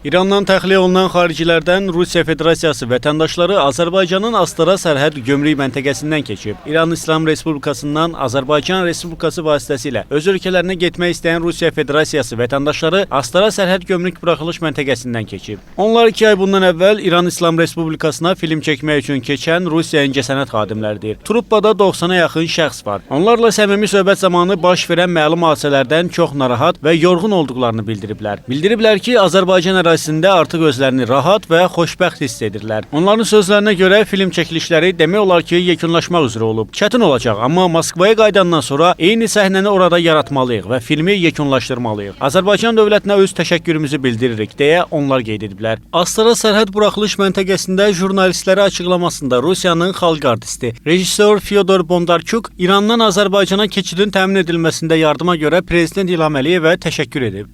İrandan təxliyə olunan xaricilərdən Rusiya Federasiyası vətəndaşları Azərbaycanın Astara sərhəd gömrük məntəqəsindən keçib. İran İslam Respublikasından Azərbaycan Respublikası vasitəsilə öz ölkələrinə getmək istəyən Rusiya Federasiyası vətəndaşları Astara sərhəd gömrük buraxılış məntəqəsindən keçib. Onlar 2 ay bundan əvvəl İran İslam Respublikasına film çəkmək üçün keçən Rusiya incəsənət xadimləridir. Truppada 90-a yaxın şəxs var. Onlarla səmimi söhbət zamanı baş verən məlum hadisələrdən çox narahat və yorğun olduqlarını bildiriblər. Bildiriblər ki, Azərbaycan ərazisində artıq özlərini rahat və xoşbəxt hiss edirlər. Onların sözlərinə görə film çəkilişləri demək olar ki, yekunlaşmaq üzrə olub. Çətin olacaq, amma Moskvaya qayıdandan sonra eyni səhnəni orada yaratmalıyıq və filmi yekunlaşdırmalıyıq. Azərbaycan dövlətinə öz təşəkkürümüzü bildiririk, deyə onlar qeyd ediblər. Astara sərhəd buraxılış məntəqəsində jurnalistlərə açıqlamasında Rusiyanın xalq artisti, rejissor Fyodor Bondarchuk İrandan Azərbaycana keçidin təmin edilməsində yardıma görə Prezident İlham Əliyevə təşəkkür edib.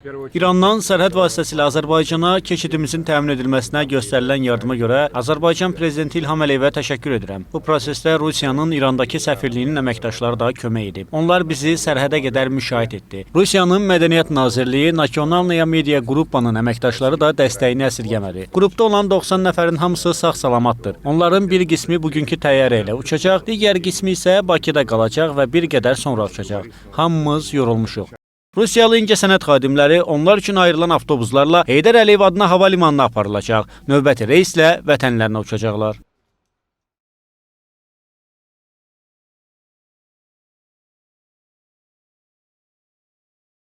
İrandan sərhəd vasitəsilə Azərbaycana keçidimizin təmin edilməsinə göstərilən yardıma görə Azərbaycan Prezidenti İlham Əliyevə təşəkkür edirəm. Bu prosesdə Rusiyanın İrandakı səfirliyinin əməkdaşları da kömək edib. Onlar bizi sərhədə qədər müşahidə etdi. Rusiyanın Mədəniyyət Nazirliyi, Nasionalnaya Media Qrupanın əməkdaşları da dəstəyini əsirgəmədi. Qrupda olan 90 nəfərin hamısı sağ-salamatdır. Onların bir qismi bugünkü təyyarə ilə uçacaq, digər qismi isə Bakıda qalacaq və bir qədər sonra uçacaq. Hamımız yorulmuşuq. Rusiyalı incəsənət xadimləri onlar üçün ayrılan avtobuslarla Heydər Əliyev adına hava limanına aparılacaq. Növbəti reyslə vətənlərinə uçacaqlar.